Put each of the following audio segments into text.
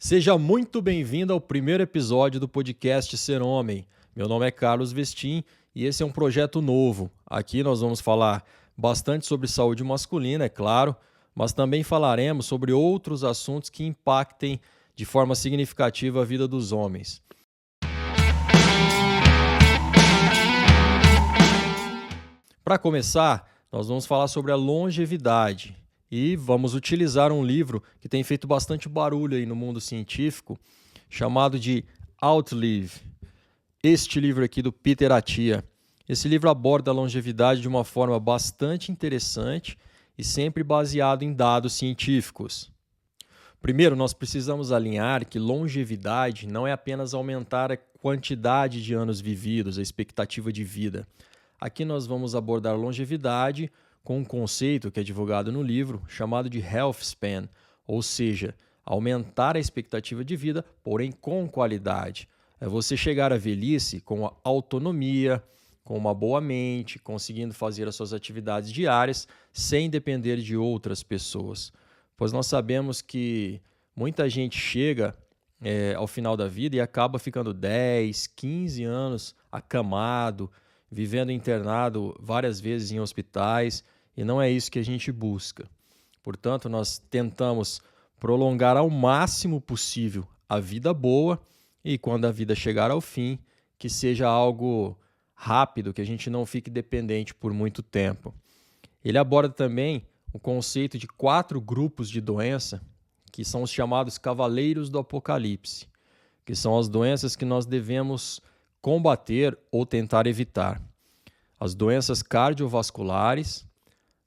Seja muito bem-vindo ao primeiro episódio do podcast Ser Homem. Meu nome é Carlos Vestim e esse é um projeto novo. Aqui nós vamos falar bastante sobre saúde masculina, é claro, mas também falaremos sobre outros assuntos que impactem de forma significativa a vida dos homens. Para começar, nós vamos falar sobre a longevidade e vamos utilizar um livro que tem feito bastante barulho aí no mundo científico, chamado de Outlive. Este livro aqui do Peter Attia. Esse livro aborda a longevidade de uma forma bastante interessante e sempre baseado em dados científicos. Primeiro, nós precisamos alinhar que longevidade não é apenas aumentar a quantidade de anos vividos, a expectativa de vida. Aqui nós vamos abordar longevidade com um conceito que é divulgado no livro chamado de health span, ou seja, aumentar a expectativa de vida, porém com qualidade. É você chegar à velhice com a autonomia, com uma boa mente, conseguindo fazer as suas atividades diárias sem depender de outras pessoas. Pois nós sabemos que muita gente chega ao final da vida e acaba ficando 10, 15 anos acamado, vivendo internado várias vezes em hospitais, e não é isso que a gente busca. Portanto, nós tentamos prolongar ao máximo possível a vida boa e, quando a vida chegar ao fim, que seja algo rápido, que a gente não fique dependente por muito tempo. Ele aborda também o conceito de 4 grupos de doença, que são os chamados cavaleiros do apocalipse, que são as doenças que nós devemos combater ou tentar evitar. As doenças cardiovasculares,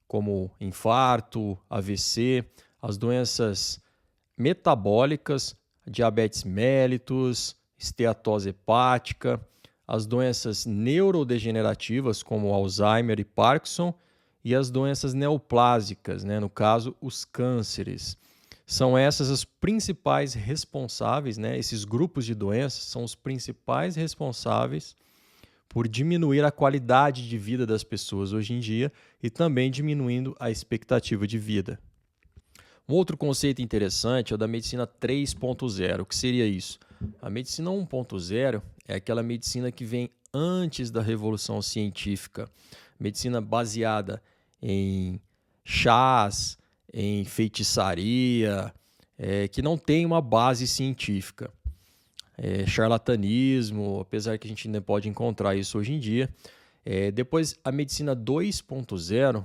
como infarto, AVC, as doenças metabólicas, diabetes mellitus, esteatose hepática, as doenças neurodegenerativas, como Alzheimer e Parkinson, e as doenças neoplásicas, no caso, os cânceres. São essas as principais responsáveis, esses grupos de doenças são os principais responsáveis por diminuir a qualidade de vida das pessoas hoje em dia e também diminuindo a expectativa de vida. Um outro conceito interessante é o da medicina 3.0. O que seria isso? A medicina 1.0 é aquela medicina que vem antes da revolução científica. Medicina baseada em chás, em feitiçaria, que não tem uma base científica. Charlatanismo, apesar que a gente ainda pode encontrar isso hoje em dia. Depois, a medicina 2.0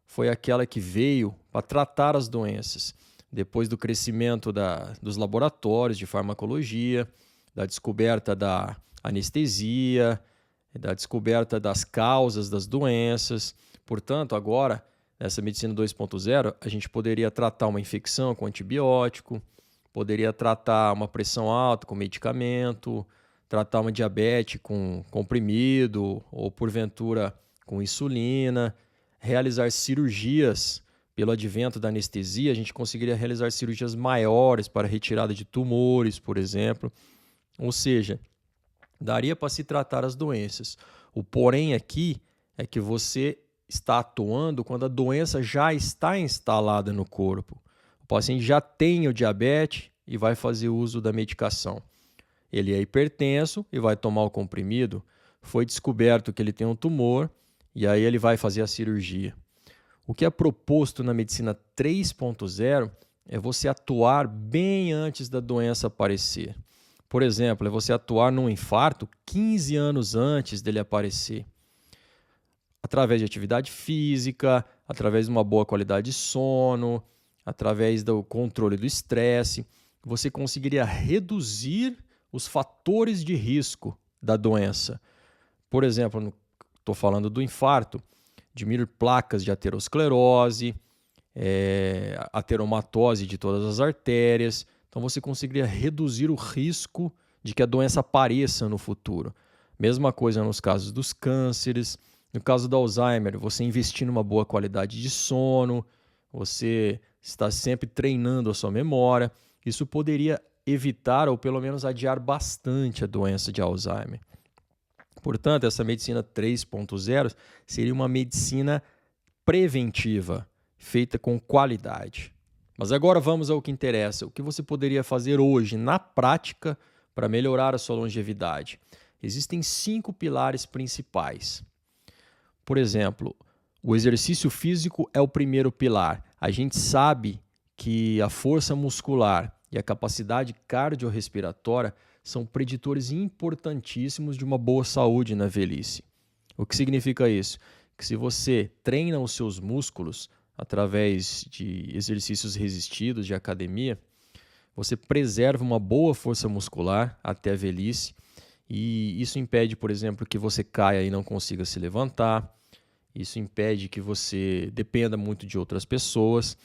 foi aquela que veio para tratar as doenças. Depois do crescimento dos laboratórios de farmacologia, da descoberta da anestesia, da descoberta das causas das doenças. Portanto, agora, nessa medicina 2.0, a gente poderia tratar uma infecção com antibiótico, poderia tratar uma pressão alta com medicamento, tratar uma diabetes com comprimido ou, porventura, com insulina, realizar cirurgias. Pelo advento da anestesia, a gente conseguiria realizar cirurgias maiores para retirada de tumores, por exemplo. Ou seja, daria para se tratar as doenças. O porém aqui é que você está atuando quando a doença já está instalada no corpo. O paciente já tem o diabetes e vai fazer uso da medicação. Ele é hipertenso e vai tomar o comprimido. Foi descoberto que ele tem um tumor e aí ele vai fazer a cirurgia. O que é proposto na medicina 3.0 é você atuar bem antes da doença aparecer. Por exemplo, é você atuar num infarto 15 anos antes dele aparecer. Através de atividade física, através de uma boa qualidade de sono, através do controle do estresse, você conseguiria reduzir os fatores de risco da doença. Por exemplo, estou falando do infarto, diminuir placas de aterosclerose, ateromatose de todas as artérias. Então você conseguiria reduzir o risco de que a doença apareça no futuro. Mesma coisa nos casos dos cânceres. No caso do Alzheimer, você investir numa boa qualidade de sono, você está sempre treinando a sua memória. Isso poderia evitar ou pelo menos adiar bastante a doença de Alzheimer. Portanto, essa medicina 3.0 seria uma medicina preventiva, feita com qualidade. Mas agora vamos ao que interessa. O que você poderia fazer hoje, na prática, para melhorar a sua longevidade? Existem 5 pilares principais. Por exemplo, o exercício físico é o primeiro pilar. A gente sabe que a força muscular e a capacidade cardiorrespiratória são preditores importantíssimos de uma boa saúde na velhice. O que significa isso? Que se você treina os seus músculos através de exercícios resistidos de academia, você preserva uma boa força muscular até a velhice e isso impede, por exemplo, que você caia e não consiga se levantar. Isso impede que você dependa muito de outras pessoas.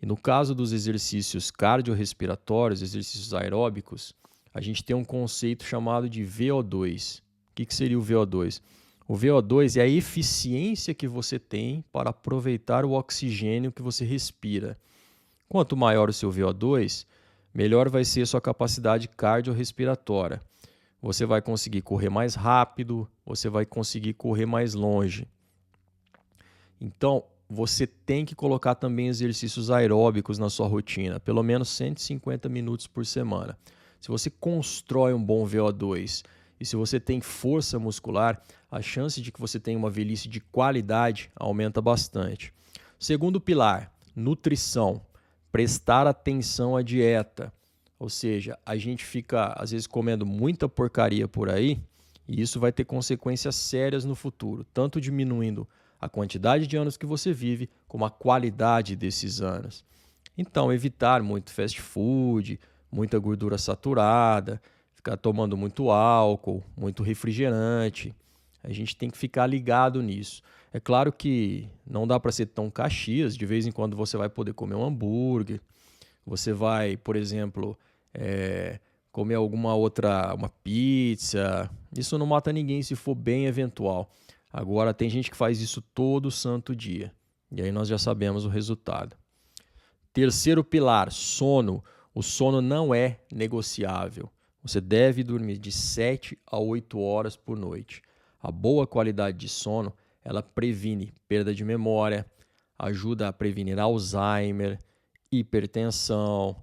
E no caso dos exercícios cardiorrespiratórios, exercícios aeróbicos, a gente tem um conceito chamado de VO2. O que seria o VO2? O VO2 é a eficiência que você tem para aproveitar o oxigênio que você respira. Quanto maior o seu VO2, melhor vai ser a sua capacidade cardiorrespiratória. Você vai conseguir correr mais rápido, você vai conseguir correr mais longe. Então, você tem que colocar também exercícios aeróbicos na sua rotina, pelo menos 150 minutos por semana. Se você constrói um bom VO2 e se você tem força muscular, a chance de que você tenha uma velhice de qualidade aumenta bastante. Segundo pilar, nutrição. Prestar atenção à dieta. Ou seja, a gente fica, às vezes, comendo muita porcaria por aí e isso vai ter consequências sérias no futuro, tanto diminuindo a quantidade de anos que você vive, como a qualidade desses anos. Então, evitar muito fast food, muita gordura saturada, ficar tomando muito álcool, muito refrigerante. A gente tem que ficar ligado nisso. É claro que não dá para ser tão caxias, de vez em quando você vai poder comer um hambúrguer, você vai, por exemplo, comer uma pizza. Isso não mata ninguém se for bem eventual. Agora, tem gente que faz isso todo santo dia. E aí nós já sabemos o resultado. Terceiro pilar, sono. O sono não é negociável. Você deve dormir de 7 a 8 horas por noite. A boa qualidade de sono, ela previne perda de memória, ajuda a prevenir Alzheimer, hipertensão.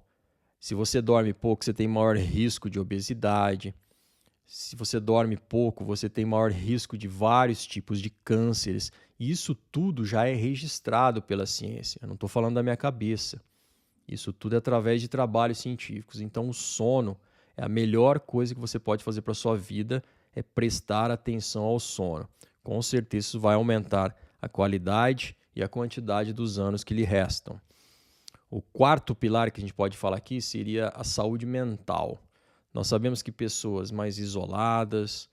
Se você dorme pouco, você tem maior risco de obesidade. Se você dorme pouco, você tem maior risco de vários tipos de cânceres. E isso tudo já é registrado pela ciência. Eu não estou falando da minha cabeça. Isso tudo é através de trabalhos científicos. Então, o sono é a melhor coisa que você pode fazer para a sua vida, é prestar atenção ao sono. Com certeza isso vai aumentar a qualidade e a quantidade dos anos que lhe restam. O quarto pilar que a gente pode falar aqui seria a saúde mental. Nós sabemos que pessoas mais isoladas,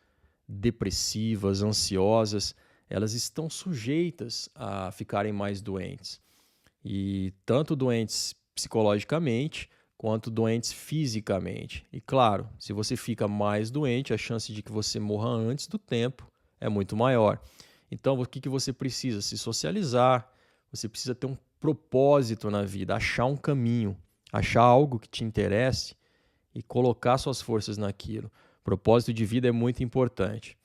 depressivas, ansiosas, elas estão sujeitas a ficarem mais doentes. E tanto doentes psicologicamente quanto doentes fisicamente. E claro, se você fica mais doente, a chance de que você morra antes do tempo é muito maior. Então, o que você precisa? Se socializar, você precisa ter um propósito na vida, achar um caminho, achar algo que te interesse e colocar suas forças naquilo. Propósito de vida é muito importante.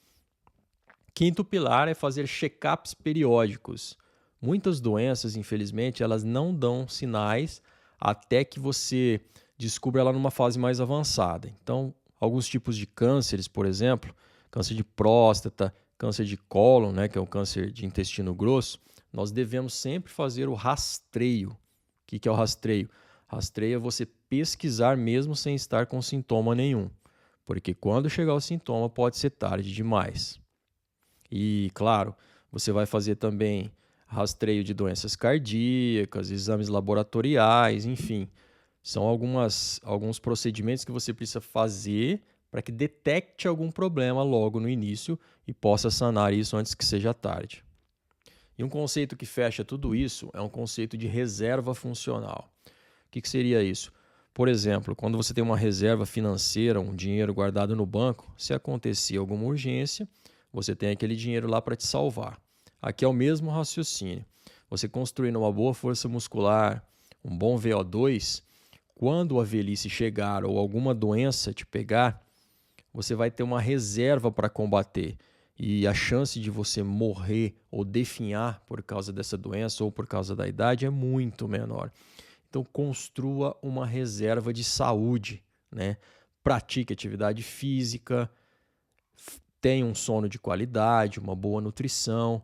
Quinto pilar é fazer check-ups periódicos. Muitas doenças, infelizmente, elas não dão sinais até que você descubra ela numa fase mais avançada. Então, alguns tipos de cânceres, por exemplo, câncer de próstata, câncer de cólon, né, que é o câncer de intestino grosso, nós devemos sempre fazer o rastreio. O que é o rastreio? Rastreio é você pesquisar mesmo sem estar com sintoma nenhum, porque quando chegar o sintoma pode ser tarde demais. E, claro, você vai fazer também rastreio de doenças cardíacas, exames laboratoriais, enfim. São alguns procedimentos que você precisa fazer para que detecte algum problema logo no início e possa sanar isso antes que seja tarde. E um conceito que fecha tudo isso é um conceito de reserva funcional. O que seria isso? Por exemplo, quando você tem uma reserva financeira, um dinheiro guardado no banco, se acontecer alguma urgência, você tem aquele dinheiro lá para te salvar. Aqui é o mesmo raciocínio. Você construindo uma boa força muscular, um bom VO2, quando a velhice chegar ou alguma doença te pegar, você vai ter uma reserva para combater. E a chance de você morrer ou definhar por causa dessa doença ou por causa da idade é muito menor. Então, construa uma reserva de saúde, né? Pratique atividade física, tenha um sono de qualidade, uma boa nutrição,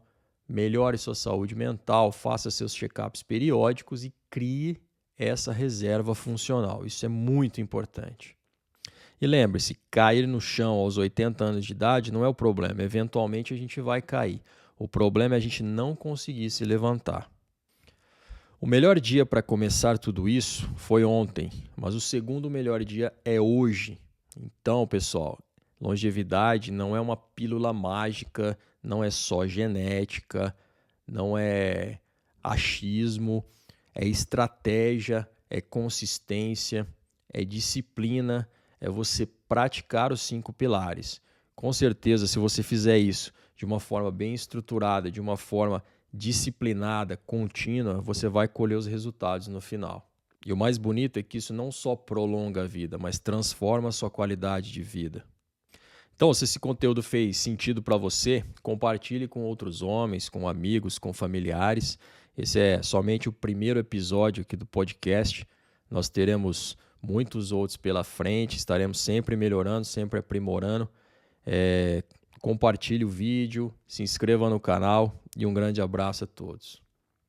melhore sua saúde mental, faça seus check-ups periódicos e crie essa reserva funcional. Isso é muito importante. E lembre-se, cair no chão aos 80 anos de idade não é o problema. Eventualmente a gente vai cair. O problema é a gente não conseguir se levantar. O melhor dia para começar tudo isso foi ontem, mas o segundo melhor dia é hoje. Então, pessoal, longevidade não é uma pílula mágica, não é só genética, não é achismo, é estratégia, é consistência, é disciplina, é você praticar os 5 pilares. Com certeza, se você fizer isso de uma forma bem estruturada, de uma forma disciplinada, contínua, você vai colher os resultados no final. E o mais bonito é que isso não só prolonga a vida, mas transforma a sua qualidade de vida. Então, se esse conteúdo fez sentido para você, compartilhe com outros homens, com amigos, com familiares. Esse é somente o primeiro episódio aqui do podcast. Nós teremos muitos outros pela frente, estaremos sempre melhorando, sempre aprimorando. Compartilhe o vídeo, se inscreva no canal e um grande abraço a todos.